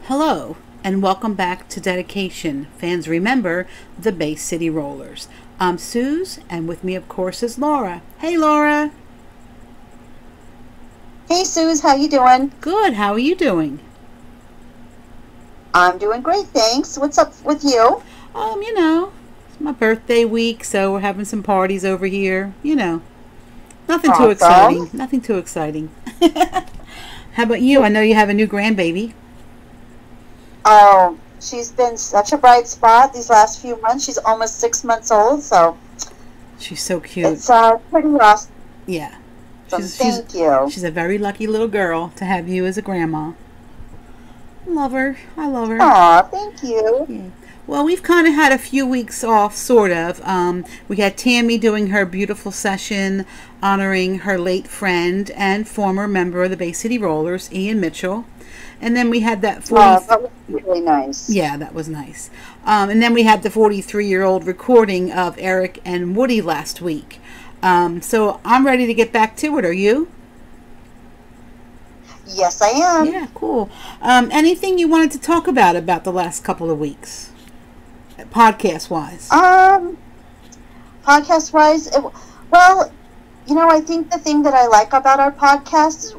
Hello, and welcome back to Dedication. Fans remember the Bay City Rollers. I'm Suze, and with me, of course, is Laura. Hey, Laura. Hey, Suze, how you doing? Good. How are you doing? I'm doing great, thanks. What's up with you? It's my birthday week, so we're having some parties over here. Nothing too Awesome. exciting. Nothing too exciting. How about you? I know you have a new grandbaby. Oh, she's been such a bright spot these last few months. She's almost 6 months old, so She's so cute. it's pretty awesome. Yeah. Thank you. She's a very lucky little girl to have you as a grandma. Love her. I love her. Aw, thank you. Yeah. Well, we've kind of had a few weeks off, sort of. We had Tammy doing her beautiful session honoring her late friend and former member of the Bay City Rollers, Ian Mitchell. And then we had that That was really nice. Yeah, that was nice. And then we had the 43-year-old recording of Eric and Woody last week. So I'm ready to get back to it. Are you? Yes, I am. Yeah, cool. Anything you wanted to talk about the last couple of weeks, podcast-wise? Podcast-wise, I think the thing that I like about our podcast is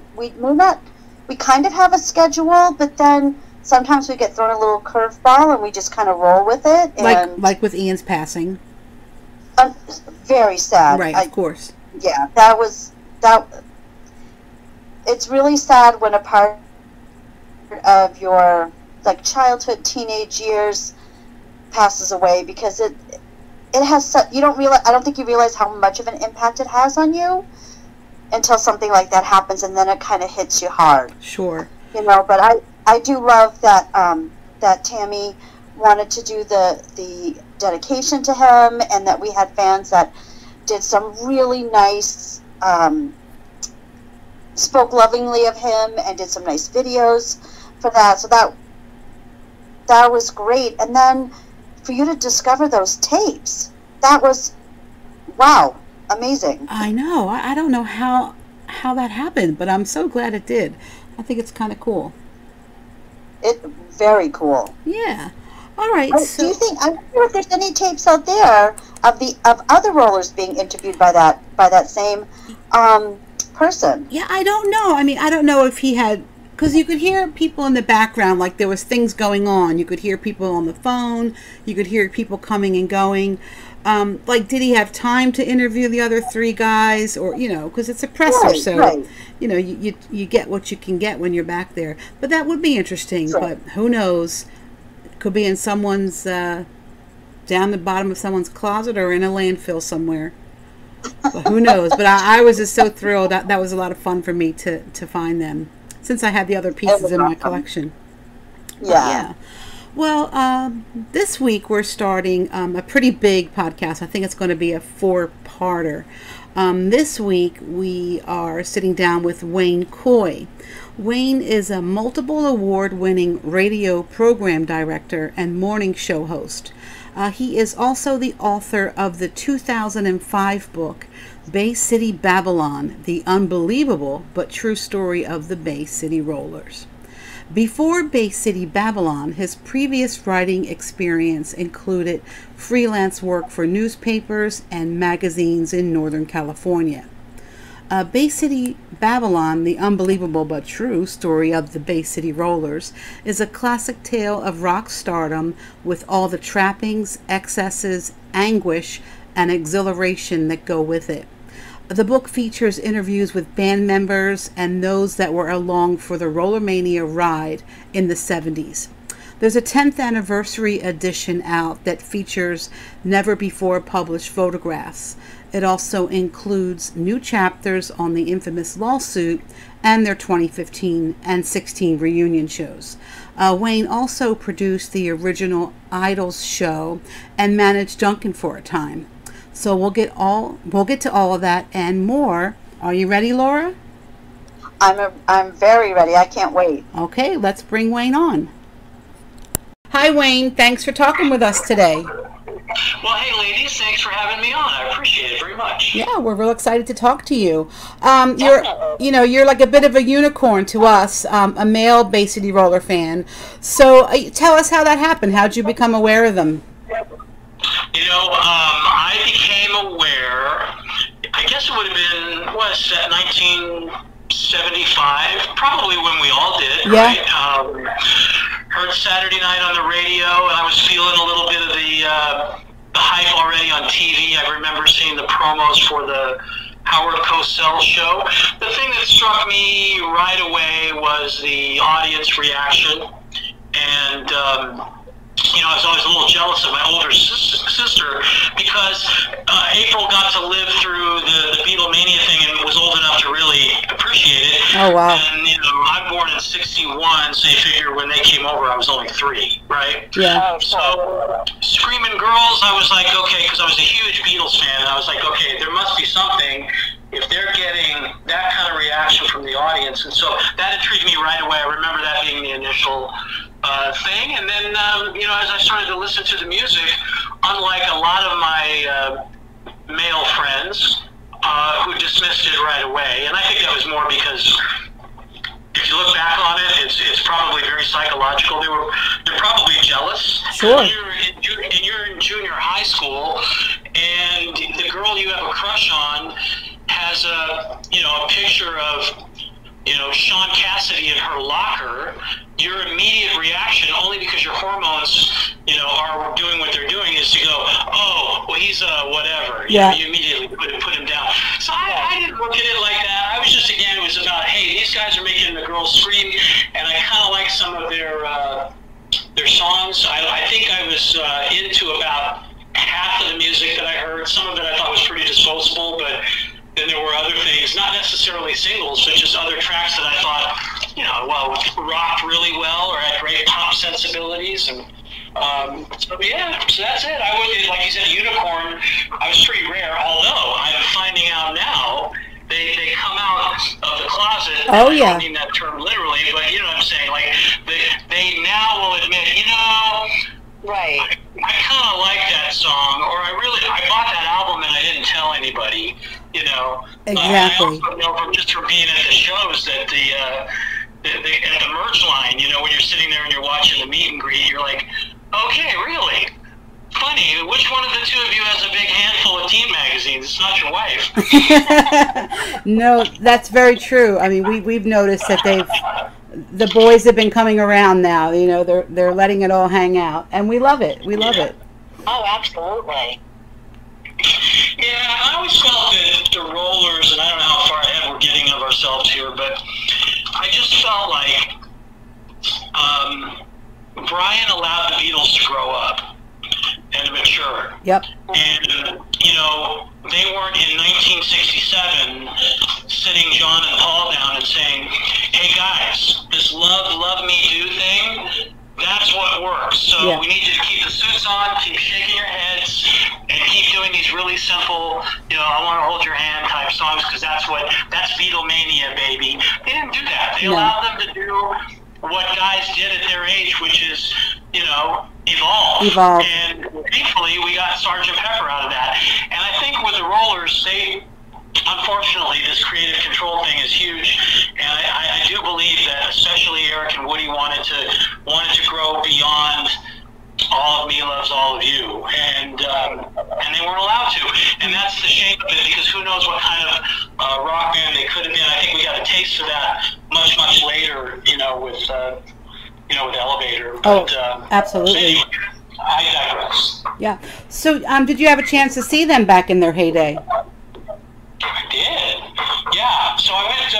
we kind of have a schedule, but then sometimes we get thrown a little curveball and we just kind of roll with it. And like with Ian's passing. Very sad. Right, of course. Yeah, it's really sad when a part of your childhood, teenage years passes away, because it has I don't think you realize how much of an impact it has on you until something like that happens, and then it kind of hits you hard. Sure. But I do love that that Tammy wanted to do the dedication to him, and that we had fans that did some really nice, spoke lovingly of him and did some nice videos for that. So that was great. And then for you to discover those tapes, that was, wow, amazing. I know. I don't know how that happened, but I'm so glad it did. I think it's kind of cool. Very cool. Yeah. All right. Do you think, I wonder if there's any tapes out there of other rollers being interviewed by that same person? Yeah, I don't know. I don't know if he had, because you could hear people in the background, like there was things going on. You could hear people on the phone. You could hear people coming and going. Did he have time to interview the other three guys, or because it's a presser, right, so right. You get what you can get when you're back there. But that would be interesting. Sure. But who knows? Could be in someone's down the bottom of someone's closet or in a landfill somewhere. But who knows? But I was just so thrilled. That was a lot of fun for me to find them, since I had the other pieces in my collection. Yeah. Well, this week we're starting a pretty big podcast. I think it's going to be a 4-parter. This week we are sitting down with Wayne COY. Wayne is a multiple award-winning radio program director and morning show host. He is also the author of the 2005 book, Bay City Babylon, the unbelievable but true story of the Bay City Rollers. Before Bay City Babylon, his previous writing experience included freelance work for newspapers and magazines in Northern California. Bay City Babylon, the unbelievable but true story of the Bay City Rollers, is a classic tale of rock stardom with all the trappings, excesses, anguish, and exhilaration that go with it. The book features interviews with band members and those that were along for the Rollermania ride in the 70s. There's a 10th anniversary edition out that features never-before-published photographs. It also includes new chapters on the infamous lawsuit and their 2015 and 16 reunion shows. Wayne also produced the original Idols show and managed Duncan for a time. So we'll get to all of that and more. Are you ready, Laura? I'm very ready. I can't wait. Okay, let's bring Wayne on. Hi, Wayne. Thanks for talking with us today. Well, hey, ladies, thanks for having me on. I appreciate it very much. Yeah, we're real excited to talk to you. You're like a bit of a unicorn to us, a male Bay City Roller fan. So tell us how that happened. How'd you become aware of them? I became aware, I guess it would have been, 1975, probably when we all did, Yeah. right? Heard Saturday night on the radio, and I was feeling a little bit of the hype already on TV. I remember seeing the promos for the Howard Cosell show. The thing that struck me right away was the audience reaction, and I was always a little jealous of my older sister because April got to live through the Beatlemania thing and was old enough to really appreciate it. Oh, wow. And, I'm born in 61, so you figure when they came over, I was only 3, right? Yeah. So, Screaming Girls, I was like, okay, because I was a huge Beatles fan, and I was like, okay, there must be something if they're getting that kind of reaction from the audience. And so that intrigued me right away. I remember that being the initial thing. And then, as I started to listen to the music, unlike a lot of my male friends who dismissed it right away, and I think that was more because if you look back on it, it's probably very psychological. They're probably jealous. Sure. When you're in junior high school, and the girl you have a crush on has a picture of Sean Cassidy in her locker, your immediate reaction, only because your hormones, are doing what they're doing, is to go, oh, well, he's whatever. You immediately put him down. So I didn't look at it like that. I was just, again, it was about, hey, these guys are making the girls scream, and I kind of like some of their songs. I think I was into about half of the music that I heard. Some of it I thought was pretty disposable, but then there were other things, not necessarily singles, but just other tracks that I thought, rocked really well or had great pop sensibilities. And so that's it. I was, like you said, unicorn. I was pretty rare, although I'm finding out now they come out of the closet. Oh, I yeah. don't mean that term literally, but you know what I'm saying. Like they now will admit, Right. I kind of like that song, or I bought that album and I didn't tell anybody, Exactly. I also know from being at the shows that at the merch line, when you're sitting there and you're watching the meet and greet, you're like, okay, really? Funny, which one of the two of you has a big handful of teen magazines? It's not your wife. No, that's very true. I mean, we've noticed that the boys have been coming around now. They're letting it all hang out, and we love it. We love it. Oh, absolutely. Yeah, I always felt that the Rollers, and I don't know how far ahead we're getting of ourselves here, but I just felt like Brian allowed the Beatles to grow up and mature. Yep. And, they weren't in 1967 sitting John and Paul down and saying, hey guys, this love me do thing, that's what works. So we need you to keep the suits on, keep shaking your heads, and keep doing these really simple, I want to hold your hand type songs, because that's Beatlemania, baby. They didn't do that. They allowed them to do what guys did at their age, which is, evolve. And thankfully, we got Sgt. Pepper out of that. And I think with the Rollers, unfortunately, this creative control thing is huge. And I do believe that especially Eric and Woody wanted to grow beyond all of me loves all of you, and they weren't allowed to, and that's the shame of it, because who knows what kind of rock band they could have been. I think we got a taste of that much later, with Elevator. But, absolutely. Anyway, I digress. Yeah. So, did you have a chance to see them back in their heyday? I did. Yeah. So I went.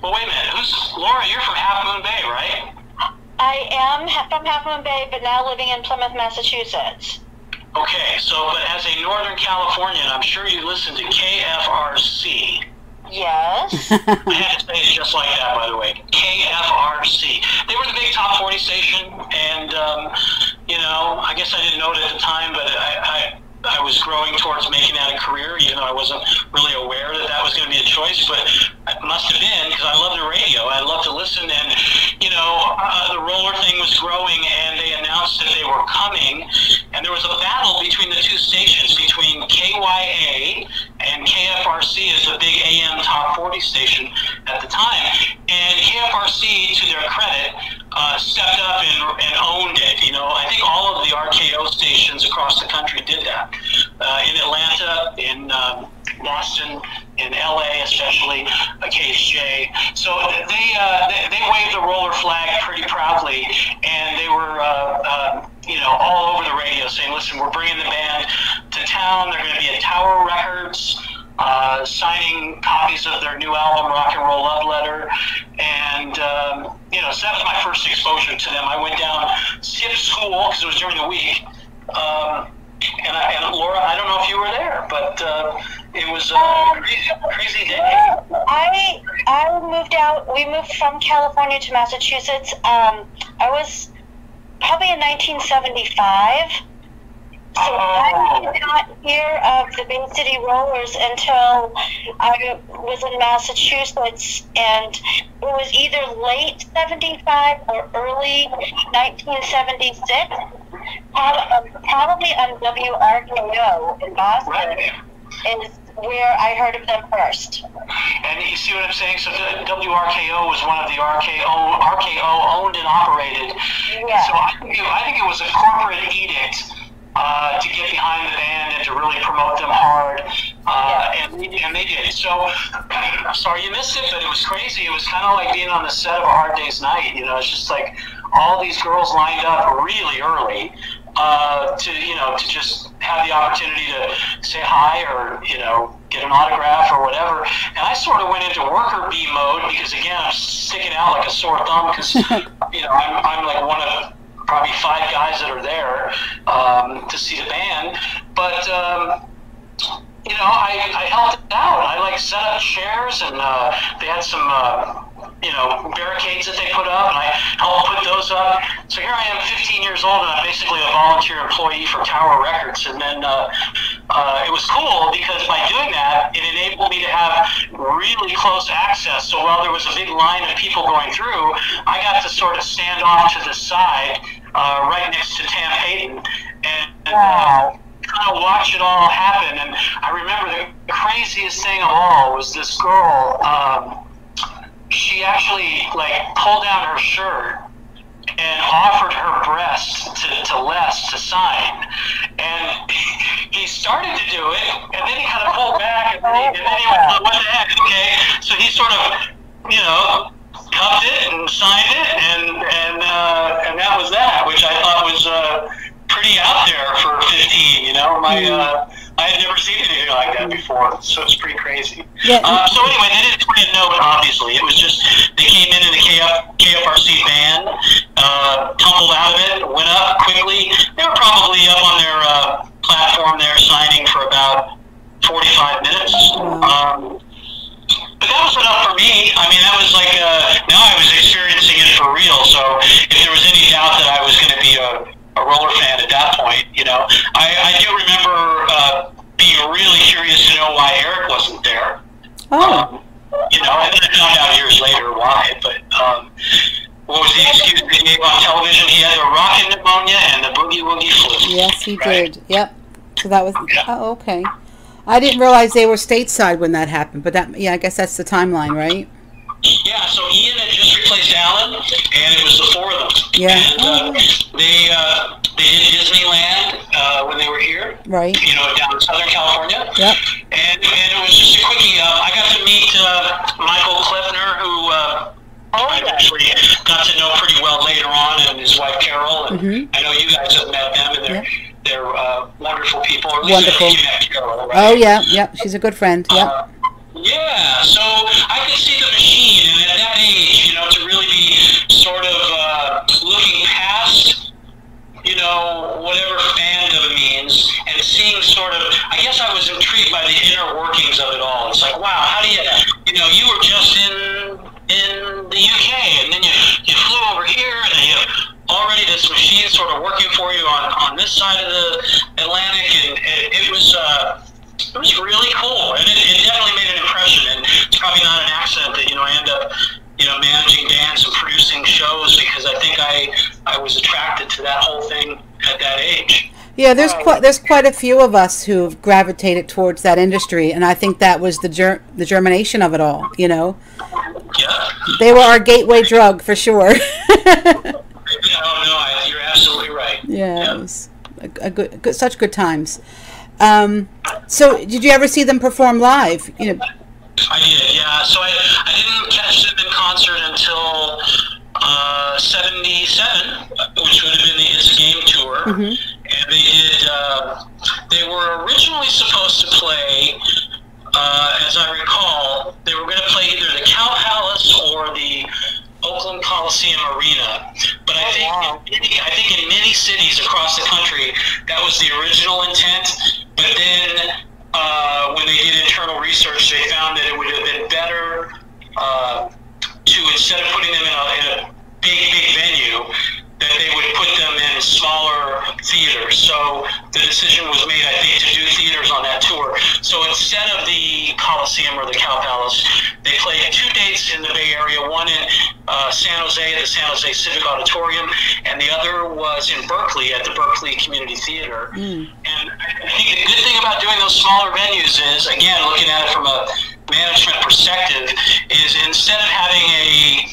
Well, wait a minute. Laura? You're from Half Moon Bay, right? I am from Half Moon Bay, but now living in Plymouth, Massachusetts. Okay, so but as a Northern Californian, I'm sure you listen to KFRC. Yes. I had to say it just like that, by the way. KFRC. They were the big top 40 station, and I guess I didn't know it at the time, but I was growing towards making that a career, even though I wasn't really aware that was going to be a choice, but it must have been, because I love the radio. I love to listen, and, the roller thing was growing, and they announced announced that they were coming, and there was a battle between the two stations, between KYA and KFRC is the big AM top 40 station at the time. And KFRC, to their credit, stepped up and owned it. You know, I think all of the RKO stations across the country did that. In Atlanta, in Boston, in LA, especially KSJ. So they waved the roller flag pretty proudly, and they were you know, all over the radio saying, "Listen, we're bringing the band to town. They're going to be at Tower Records, signing copies of their new album, Rock and Roll Love Letter." And you know, so that was my first exposure to them. I went down, skipped school because it was during the week. And Laura, I don't know if you were there, but it was a crazy day. I moved out. We moved from California to Massachusetts. I was probably in 1975. So I did not hear of the Bay City Rollers until I was in Massachusetts, and it was either late 75 or early 1976. Probably on WRKO in Boston is where I heard of them first. And you see what I'm saying? So WRKO was one of the RKO owned and operated. Yeah. So I think it was a corporate edict to get behind the band and to really promote them hard, and they did. So, sorry you missed it, but it was crazy. It was kind of like being on the set of A Hard Day's Night. You know, it's just like all these girls lined up really early to just have the opportunity to say hi or, you know, get an autograph or whatever. And I sort of went into worker bee mode because, again, I'm sticking out like a sore thumb because, you know, I'm like one of probably 5 guys that are there to see the band. But, you know, I helped it out. I, like, set up chairs, and they had some, you know, barricades that they put up, and I helped put those up. So here I am, 15 years old, and I'm basically a volunteer employee for Tower Records. And then it was cool because by doing that, it enabled me to have really close access. So while there was a big line of people going through, I got to sort of stand off to the side, right next to Tam Hayden, and kind of watch it all happen. And I remember the craziest thing of all was this girl. She actually, like, pulled down her shirt and offered her breasts to Les to sign. And he started to do it, and then he kind of pulled back, and then he went, "What the heck?" Okay, so he sort of, you know, cupped it and signed it, and that was that, which I thought was pretty out there for 15. You know, I had never seen anything like that before, so it's pretty crazy. Yeah. So anyway, they didn't put a note, obviously. It was just, they came in the KFRC van, tumbled out of it, went up quickly. They were probably up on their platform there signing for about 45 minutes. But that was enough for me. I mean, that was like, now I was experiencing it for real, so if there was any doubt that I was going to be a roller fan at that point, you know. I do remember being really curious to know why Eric wasn't there. You know, and then I found out years later why, but what was the excuse that he gave on television? He had the rockin' pneumonia and the boogie woogie flu. Yes, he did. Yep. So that was, oh, okay. I didn't realize they were stateside when that happened, but that, yeah, I guess that's the timeline, right? Yeah, so Ian had just replaced Alan, and it was the 4 of them. Yeah. And they did Disneyland when they were here. Right. You know, down in Southern California. Yep. And it was just a quickie. I got to meet Michael Kleffner, who I actually got to know pretty well later on, and his wife Carol. And I know you guys have met them, and they're wonderful people. Or at least wonderful. You met Carol, right? Oh, yeah. Yep. She's a good friend. Yep. Yeah, so I could see the machine, and at that age, you know, to really be sort of looking past, you know, whatever fandom means, and seeing sort of, I guess I was intrigued by the inner workings of it all. It's like, wow, how do you know, you were just in the UK, and then you flew over here, and then you have already this machine sort of working for you on this side of the Atlantic, and it was really cool, and it definitely made an impression, and it's probably not an accident that, you know, I end up managing bands and producing shows, because I think I was attracted to that whole thing at that age. Yeah, there's quite a few of us who've gravitated towards that industry, and I think that was the germination of it all. Yeah. They were our gateway drug for sure. Oh no, you're absolutely right. Yeah, it was a good, such good times. So, did you ever see them perform live? I did, yeah. So I didn't catch them in concert until 77, which would have been the It's a Game tour. Mm-hmm. And they were originally supposed to play, as I recall, they were going to play either the Cow Palace or the Oakland Coliseum Arena. But I think in many cities across the country, that was the original intent. But then when they did internal research, they found that it would have been better to, instead of putting them in a big venue, that they would put them in smaller theaters. So the decision was made, I think, to do theaters on that tour. So instead of the Coliseum or the Cow Palace, they played 2 dates in the Bay Area, one in San Jose at the San Jose Civic Auditorium, and the other was in Berkeley at the Berkeley Community Theater. And I think the good thing about doing those smaller venues is, again, looking at it from a management perspective, is instead of having a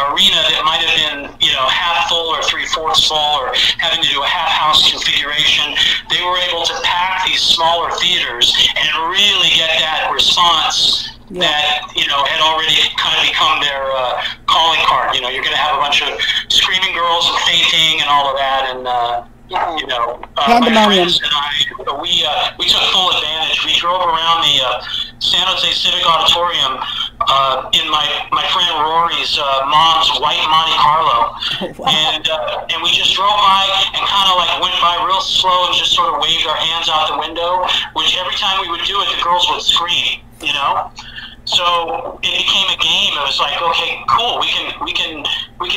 arena that might have been, half full or 3/4 full, or having to do a half house configuration, they were able to pack these smaller theaters and really get that response that, had already kind of become their calling card. You're going to have a bunch of screaming girls and fainting and all of that, and my friends and I, we took full advantage. We drove around the San Jose Civic Auditorium in my friend Rory's mom's white Monte Carlo. Oh, wow. And we just drove by and kind of went by real slow and just sort of waved our hands out the window, which every time we would do it, the girls would scream, So it became a game. It was like, okay, cool. We can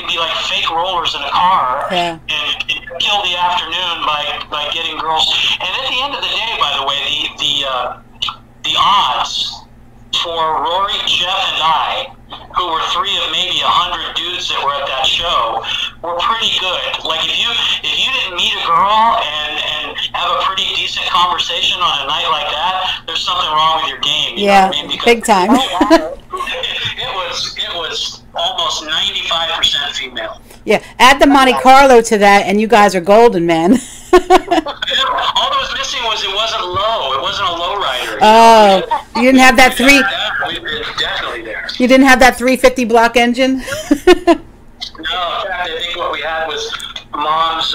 be like fake rollers in a car and kill the afternoon by getting girls. And at the end of the day, by the way, the odds for Rory, Jeff, and I, who were 3 of maybe 100 dudes that were at that show, were pretty good. Like if you didn't meet a girl and have a pretty decent conversation on a night like that, there's something wrong with your game. You know what I mean? Because big time. it was almost 95% female. Yeah, add the Monte Carlo to that, and you guys are golden, man. All that was missing was it wasn't low. It wasn't a low rider. Oh, you didn't have that definitely there. You didn't have that 350 block engine? No, in fact, I think what we had was Mom's,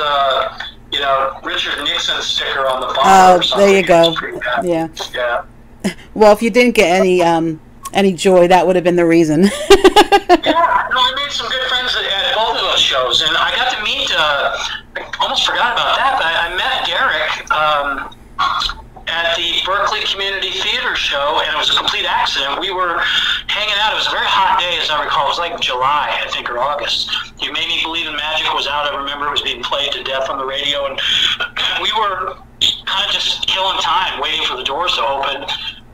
Richard Nixon sticker on the bottom. Oh, there you go. Yeah. Well, if you didn't get any joy, that would have been the reason. I made some good friends at both of those shows, and I got to meet. I almost forgot about that, but I met Derek at the Berkeley Community Theater show, and it was a complete accident. We were hanging out. It was a very hot day, as I recall. It was like July, I think, or August. You Made Me Believe in Magic was out. I remember it was being played to death on the radio, and we were kind of just killing time, waiting for the doors to open.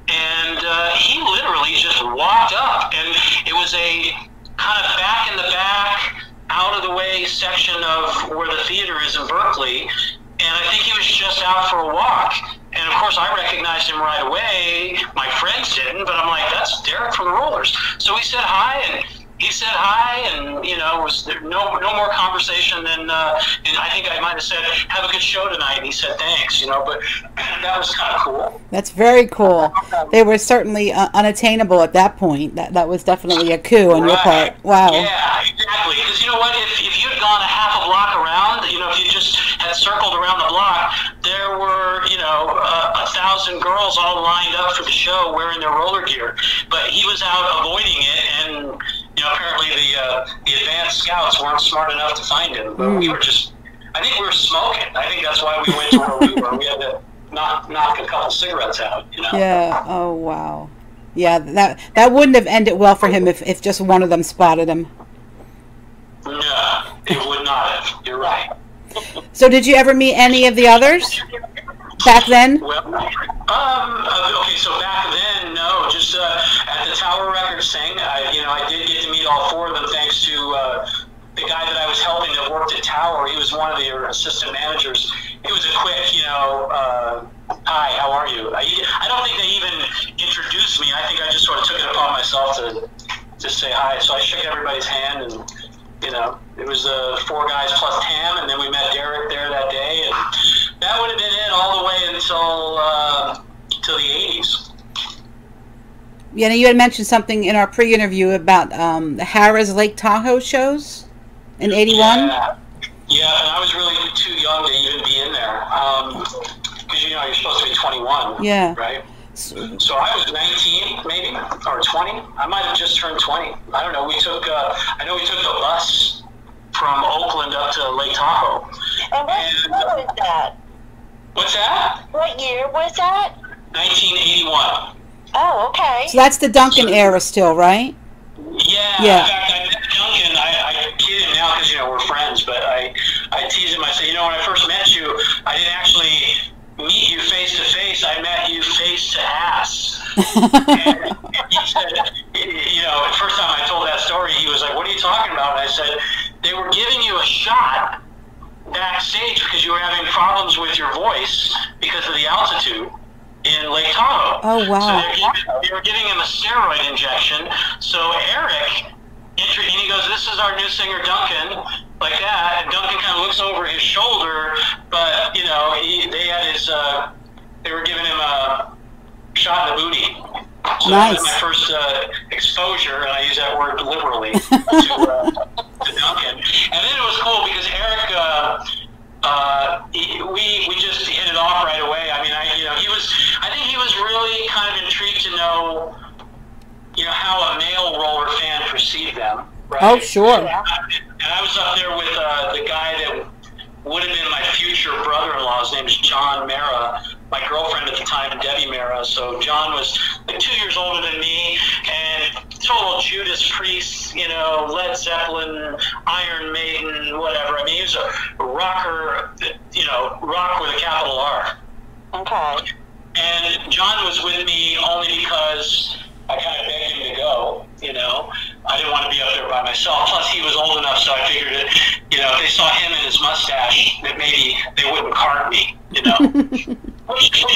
And he literally just walked up, and it was a kind of back in the back, out of the way section of where the theater is in Berkeley, and I think he was just out for a walk. And of course, I recognized him right away. My friends didn't, but I'm like, that's Derek from the Rollers. So he said hi, and he said hi, and was there no more conversation than, and I think I might have said, have a good show tonight, and he said thanks, but that was kind of cool. That's very cool. They were certainly unattainable at that point. That was definitely a coup on your part. Wow. Yeah, exactly. Because you know what, if you'd gone a half a block around, if you just had circled around the block, there were 1,000 girls all lined up for the show wearing their roller gear. But he was out avoiding it, and apparently the advanced scouts weren't smart enough to find him. But we were I think we were smoking. I think that's why we went to where we were. We had to knock a couple cigarettes out, Yeah. Oh, wow. Yeah, that wouldn't have ended well for him if just one of them spotted him. No, it would not have. You're right. So did you ever meet any of the others back then? Well, Okay, so back then, no, just at the Tower Records thing, I did get to meet all four of them thanks to the guy that I was helping that worked at Tower. He was one of their assistant managers. It was a quick, hi, how are you? I don't think they even introduced me. I think I just sort of took it upon myself to just say hi. So I shook everybody's hand, and it was four guys plus Tam, and then we met Derek there that day, and that would have been it all the way until the 80s. Yeah, you had mentioned something in our pre-interview about the Harrah's Lake Tahoe shows in '81. Yeah, and I was really too young to even be in there because you're supposed to be 21. Yeah. Right. So I was 19, maybe, or 20. I might have just turned 20. I don't know. I know we took the bus from Oakland up to Lake Tahoe. And what was that? What's that? What year was that? 1981. Oh, okay. So that's the Duncan era still, right? Yeah. Yeah. In fact, I met Duncan. I kid him now because we're friends, but I tease him. I say, when I first met you, I didn't actually meet you face to face. I met you face to ass. And he said, the first time I told that story, he was like, "What are you talking about?" And I said, "They were giving you a shot backstage because you were having problems with your voice because of the altitude in Lake Tahoe." Oh, wow. So they were giving him a steroid injection. So Eric, and he goes, "This is our new singer, Duncan," like that. And Duncan kind of looks over his shoulder, but they were giving him a shot in the booty. So nice. That was my first exposure, and I use that word liberally, to Duncan. And then it was cool because Eric, we just hit it off right away. I mean, I think he was really kind of intrigued to know, how a male roller fan perceived them. Right? Oh, sure. And I was up there with the guy that would have been my future brother-in-law. His name is John Mara. My girlfriend at the time, Debbie Mara. So John was like 2 years older than me, and total Judas Priest, Led Zeppelin, Iron Maiden, whatever. I mean, he was a rocker, rock with a capital R. Okay. And John was with me only because I kind of begged him to go, I didn't want to be up there by myself. Plus, he was old enough, so I figured that, if they saw him and his mustache, that maybe they wouldn't card me, which,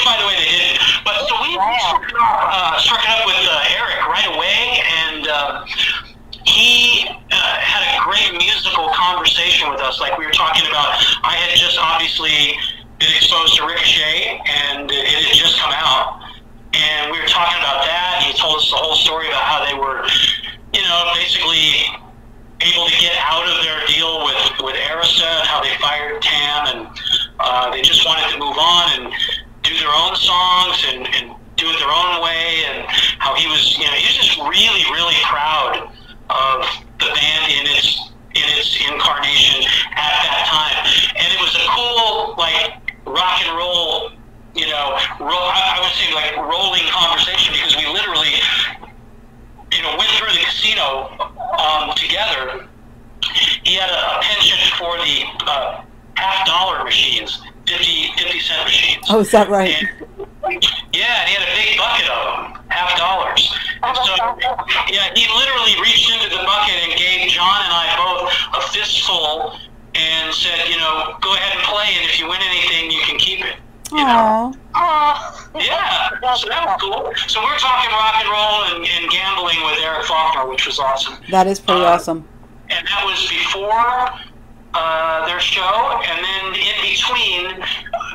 by the way, they didn't. But so we struck it up with Eric right away, and he had a great musical conversation with us. Like we were talking about, I had just obviously been exposed to Ricochet, and it had just come out. And we were talking about that, and he told us the whole story about how they were, basically able to get out of their deal with Arista, and how they fired Tam, and they just wanted to move on and do their own songs and do it their own way, and how he was just really, really proud of the band in its incarnation at that time. And it was a cool, rock and roll, I would say rolling conversation, because we literally, went through the casino together. He had a penchant for the $50 machines, 50-cent machines. Oh, is that right? And he had a big bucket of them, $50. And so, he literally reached into the bucket and gave John and I both a fistful and said, go ahead and play, and if you win anything, you can keep it. Aww. Yeah, so that was cool. So we were talking rock and roll and gambling with Eric Faulkner, which was awesome. That is pretty awesome. And that was before their show, and then in between,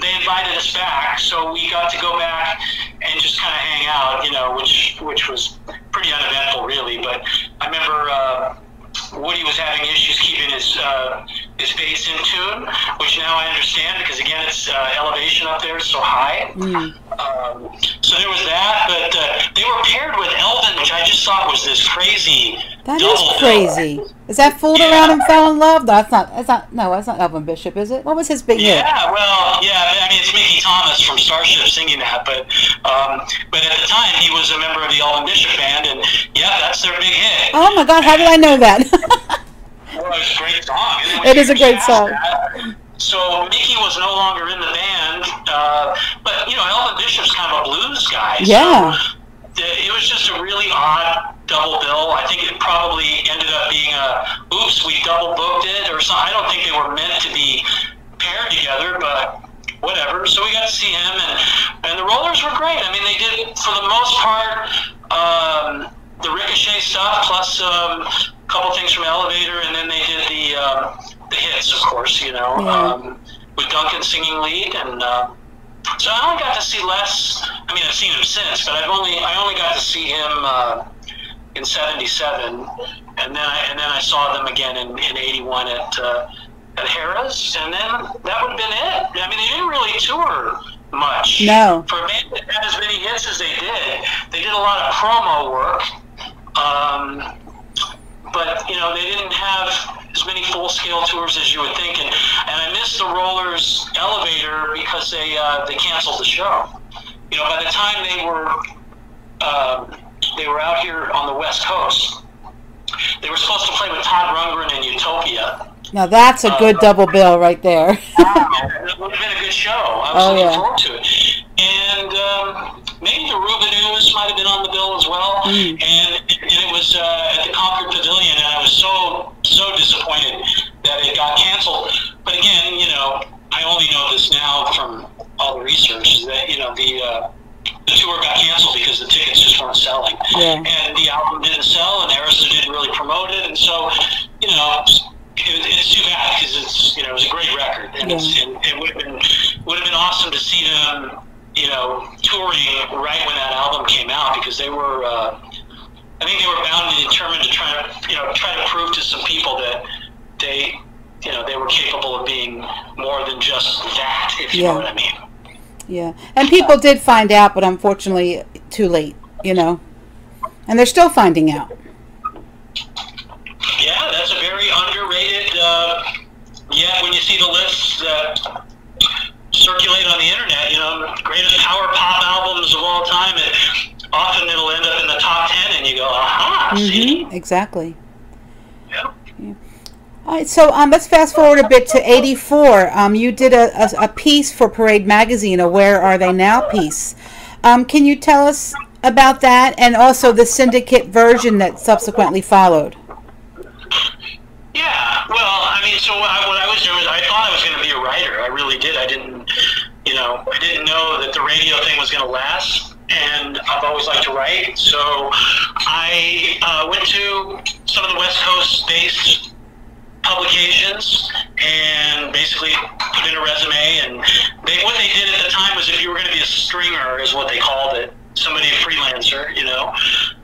they invited us back, so we got to go back and just kind of hang out, which was pretty uneventful, really. But I remember Woody was having issues keeping his bass in tune, which now I understand, because again, it's elevation up there is so high. So there was that, but they were paired with Elvin, which I just thought was this crazy. That is crazy. Is that Fooled Around and Fell in Love? That's not Elvin Bishop, is it? What was his big hit? Yeah, well, I mean, it's Mickey Thomas from Starship singing that, but at the time, he was a member of the Elvin Bishop band, and that's their big hit. Oh my God, how did I know that? Well, it's a great song. It is a great song. So Mickey was no longer in the band, but Elvin Bishop's kind of a blues guy. Yeah. So it was just a really odd double bill. I think it probably ended up being oops, we double booked it or something. I don't think they were meant to be paired together, but whatever. So we got to see him, and the Rollers were great. I mean, they did, for the most part, the Ricochet stuff, plus a couple things from Elevator, and then they did the hits, of course, with Duncan singing lead, and so I only got to see Les. I mean, I've seen him since, but I only got to see him in '77, and then I saw them again in '81 at Harrah's, and then that would have been it. I mean, they didn't really tour much. No. For a band that had as many hits as they did a lot of promo work, but they didn't have as many full-scale tours as you would think, and I missed the Rollers Elevator because they canceled the show. By the time they were out here on the West Coast, they were supposed to play with Todd Rundgren in Utopia. Now that's a good double bill right there. It would have been a good show. I was looking forward to it. And maybe the Rubinoos might have been on the bill as well. And it was at the Concord Pavilion, and I was so disappointed that it got canceled. But again, I only know this now from all the research, that the tour got canceled because the tickets just weren't selling. Yeah. And the album didn't sell, and Arista didn't really promote it, and so it's too bad, because it was a great record, and it would have been awesome to see them touring right when that album came out, because they were I think they were bound and determined to try to prove to some people that they were capable of being more than just that, if you know what I mean. Yeah, and people did find out, but unfortunately too late, and they're still finding out. Yeah, that's a very underrated, when you see the lists that circulate on the internet, greatest power pop albums of all time, often it'll end up in the top 10, and you go, aha, see? Exactly. Yeah. All right, so let's fast forward a bit to '84. You did a piece for Parade Magazine, a Where Are They Now piece. Can you tell us about that, and also the syndicate version that subsequently followed? Yeah, well, I mean, so what I was doing is I thought I was going to be a writer. I really did. I didn't know that the radio thing was going to last, and I've always liked to write. So I went to some of the West Coast-based publications and basically put in a resume. And what they did at the time was, if you were going to be a stringer, is what they called it, somebody a freelancer,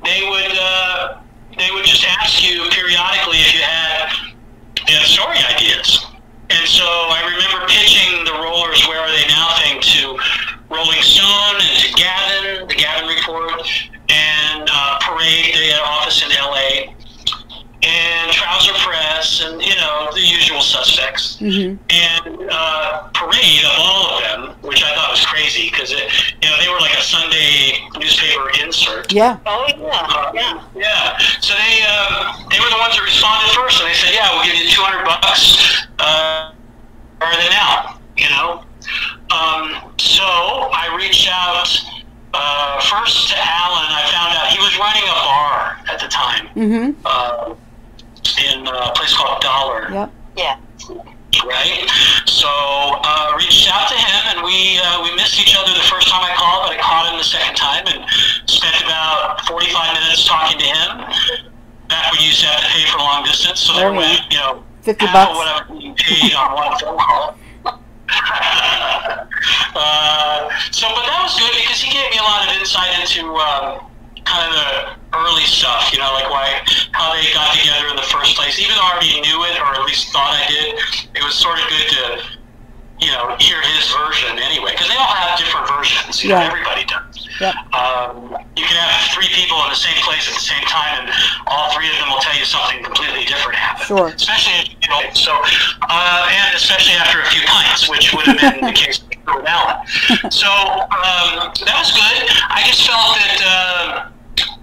they would just ask you periodically if you had story ideas. And so I remember pitching the Rollers' Where Are They Now thing to Rolling Stone and to Gavin, the Gavin Report, and Parade. They had an office in LA, and Trouser Press, and the usual suspects. And Parade, of all of them, which I thought was crazy, because they were like a Sunday newspaper insert. Yeah. Oh yeah. Yeah. So they were the ones that responded first, and they said, "Yeah, we'll give you $200. Where are they now?" So I reached out first to Alan. I found out he was running a bar at the time. In a place called Dollar. Yep. Yeah. Right? So reached out to him, and we missed each other the first time I called, but I caught him the second time and spent about 45 minutes talking to him. Back when you used to have to pay for long distance, so there went, $50. half of whatever you paid on one phone call. But that was good, because he gave me a lot of insight into kind of the early stuff, how they got together in the first place. Even though I already knew it, or at least thought I did, it was sort of good to, hear his version anyway, because they all have different versions. Everybody does. Yep. You can have three people in the same place at the same time, and all three of them will tell you something completely different happened. Sure. Especially, and especially after a few pints, which would have been the case with Alan. So that was good. I just felt that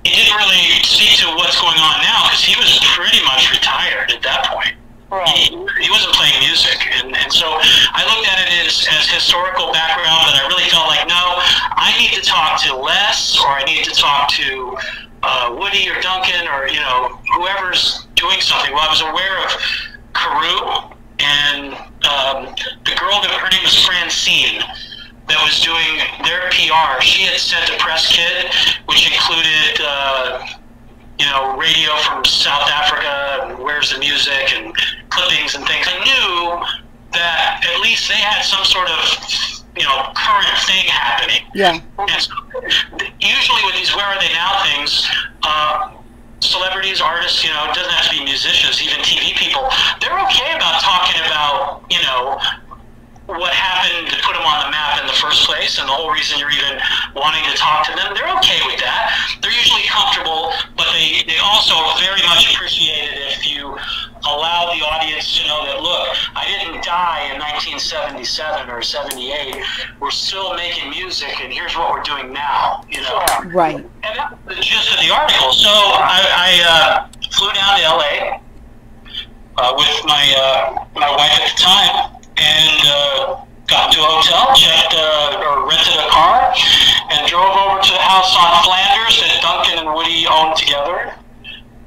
he didn't really speak to what's going on now, because he was pretty much retired at that point. Right. He wasn't playing music, and so as historical background, but I really felt like, no, I need to talk to Les, or I need to talk to Woody or Duncan, or whoever's doing something. Well, I was aware of Carew and the girl her name was Francine, that was doing their PR. She had sent a press kit, which included radio from South Africa, and Where's the Music, and clippings and things. I knew that at least they had some sort of current thing happening. Yeah. And so, usually with these Where Are They Now things, celebrities, artists, it doesn't have to be musicians, even TV people, they're okay about talking about, what happened to put them on the map in the first place, and the whole reason you're even wanting to talk to them. They're okay with that. They're usually comfortable, but they also very much appreciate it if you allow the audience to know that, look, I didn't die in 1977 or 78. We're still making music, and here's what we're doing now, Right. And that's the gist of the article. So I flew down to LA with my wife at the time, and got to a hotel, or rented a car, and drove over to the house on Flanders that Duncan and Woody owned together.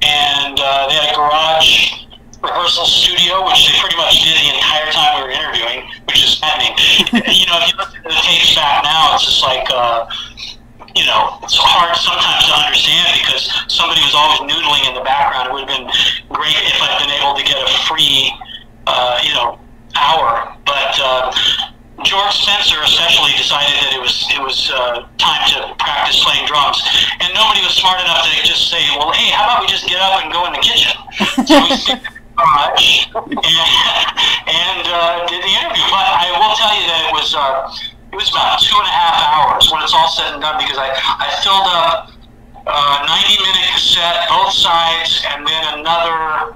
And they had a garage rehearsal studio, which they pretty much did the entire time we were interviewing, which is maddening. If you listen to the tapes back now, it's just like, it's hard sometimes to understand because somebody was always noodling in the background. It would have been great if I'd been able to get a free, hour, but George Spencer especially decided that it was time to practice playing drums, and nobody was smart enough to just say, well, hey, how about we just get up and go in the kitchen? So we stayed in the garage and did the interview. But I will tell you that it was about 2.5 hours when it's all said and done, because I filled up a 90-minute cassette both sides, and then another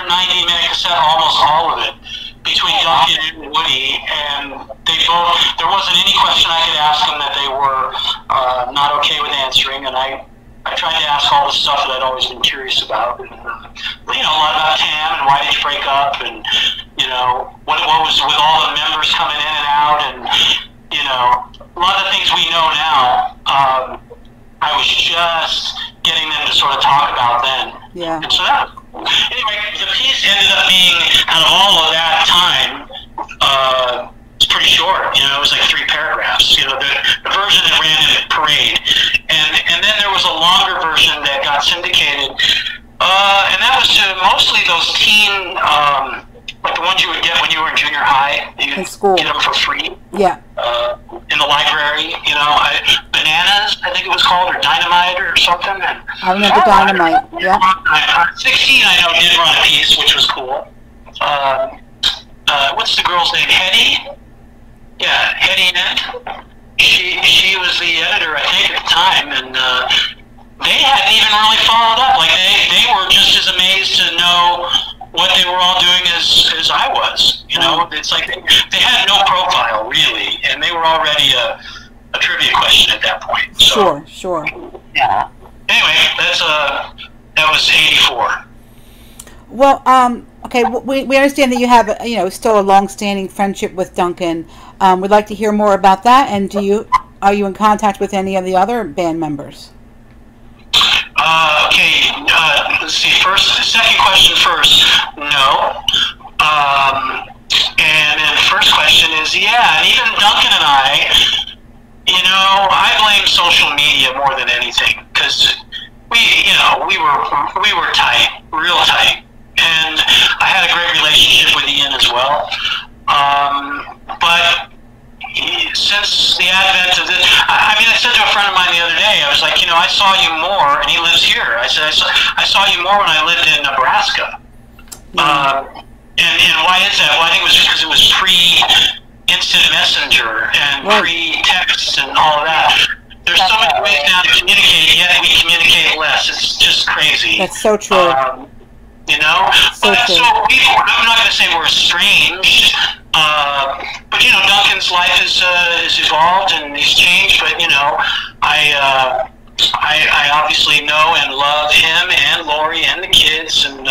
90-minute cassette, almost all of it, between Duncan and Woody, and they both, there wasn't any question I could ask them that they were not okay with answering, and I tried to ask all the stuff that I'd always been curious about, and, a lot about Tam, and why did you break up, and, what was with all the members coming in and out, and, a lot of the things we know now, I was just getting them to sort of talk about then. Yeah. And so anyway, the piece ended up being, out of all of that time, it's pretty short. It was like 3 paragraphs. The version that ran in Parade, and then there was a longer version that got syndicated, and that was to mostly those teen, like the ones you would get when you were in junior high. You in school. Get them for free. Yeah. In the library, Bananas, I think it was called, or Dynamite, or something. And I remember Dynamite. Yeah. 16, I know, did run a piece, which was cool. What's the girl's name? Hetty? Yeah, Hetty Nett. She was the editor, I think, at the time, and they hadn't even really followed up. Like, they were just as amazed to know what they were all doing as I was. It's like they had no profile, really, and they were already a trivia question at that point. So, Sure. Yeah. Anyway, that was 84. Well, okay, we understand that you have, still a long-standing friendship with Duncan. We'd like to hear more about that, and are you in contact with any of the other band members? Okay, let's see. Second question first. No. And then the first question is, yeah, and even Duncan and I blame social media more than anything, because we were tight, real tight, and I had a great relationship with Ian as well. But since the advent of this, I said to a friend of mine the other day, I was like, I saw you more, and he lives here. I said, I saw you more when I lived in Nebraska. And why is that? Well, I think it was because it was pre-instant messenger and pre-text and all of that. There's so many ways now to communicate, yet we communicate less. It's just crazy. That's so true. I'm not going to say we're estranged, but Duncan's life has evolved and he's changed. But I obviously know and love him and Lori and the kids, and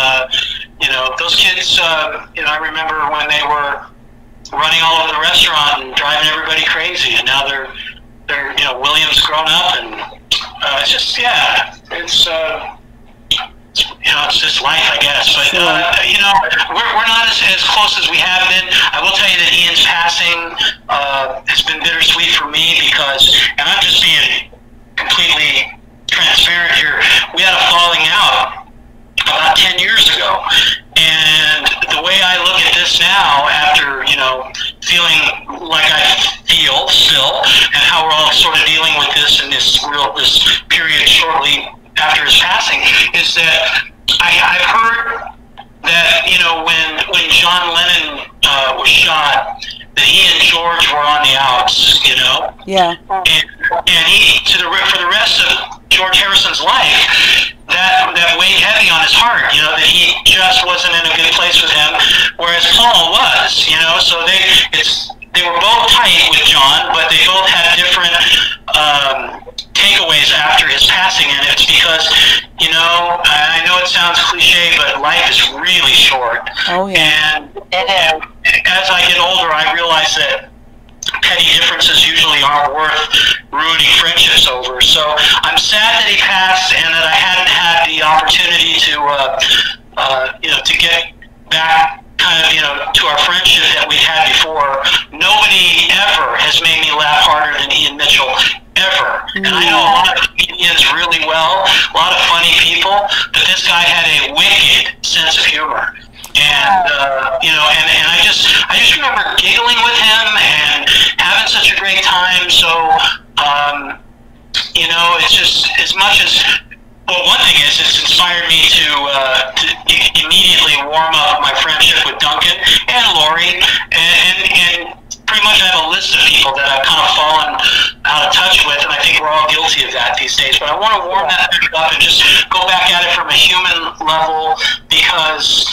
those kids. I remember when they were running all over the restaurant and driving everybody crazy. And now they're William's grown up, and it's just it's. It's just life, I guess. But, we're not as close as we have been. I will tell you that Ian's passing has been bittersweet for me because, and I'm just being completely transparent here, we had a falling out about 10 years ago. And the way I look at this now, after, feeling like I feel still, and how we're all sort of dealing with this in this period shortly after his passing, is that I've heard that when John Lennon was shot, that he and George were on the outs, Yeah. And he for the rest of George Harrison's life, that weighed heavy on his heart, that he just wasn't in a good place with him, whereas Paul was, so they were both tight with John, but they both had different takeaways after his passing, and it's because, I know it sounds cliche, but life is really short. Oh, yeah. And as I get older, I realize that petty differences usually aren't worth ruining friendships over. So I'm sad that he passed, and that I hadn't had the opportunity to get back kind of, to our friendship that we'd had before. Nobody ever has made me laugh harder than Ian Mitchell, ever. And I know a lot of comedians really well, a lot of funny people, but this guy had a wicked sense of humor. And, and I just remember giggling with him and having such a great time. So, it's just, as much as, well, one thing is, it's inspired me to immediately warm up my friendship with Duncan and Lori, and pretty much I have a list of people that I've kind of fallen out of touch with, and I think we're all guilty of that these days. But I want to warm that back up and just go back at it from a human level, because,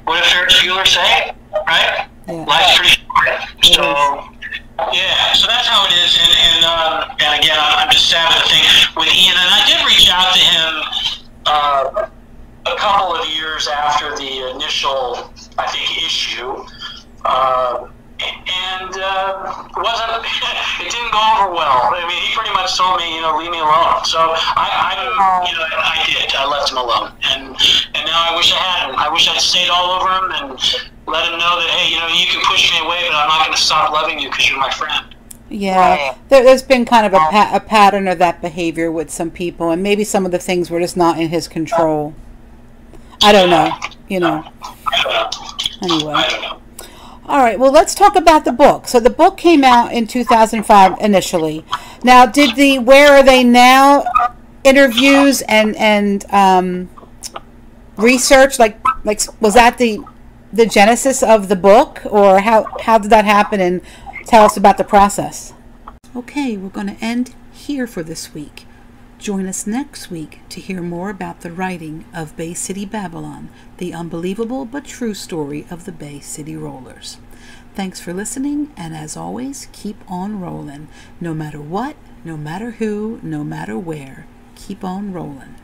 what did Ferris Bueller say, right? Yeah. Life's pretty short. So, so that's how it is. And again, I'm just sad with the thing with Ian. And I did reach out to him a couple of years after the initial, I think, issue. It didn't go over well. I mean, he pretty much told me, leave me alone. So I did. I left him alone, and now I wish I hadn't. I wish I'd stayed all over him and let him know that, hey, you can push me away, but I'm not going to stop loving you because you're my friend. Yeah, there's been kind of a pattern of that behavior with some people, and maybe some of the things were just not in his control. I don't know. Anyway. I don't know. All right, well, let's talk about the book. So the book came out in 2005 initially. Now, did the Where Are They Now interviews and research, like was that the genesis of the book, or how did that happen? And tell us about the process. Okay, we're going to end here for this week. Join us next week to hear more about the writing of Bay City Babylon, the unbelievable but true story of the Bay City Rollers. Thanks for listening, and as always, keep on rolling. No matter what, no matter who, no matter where, keep on rolling.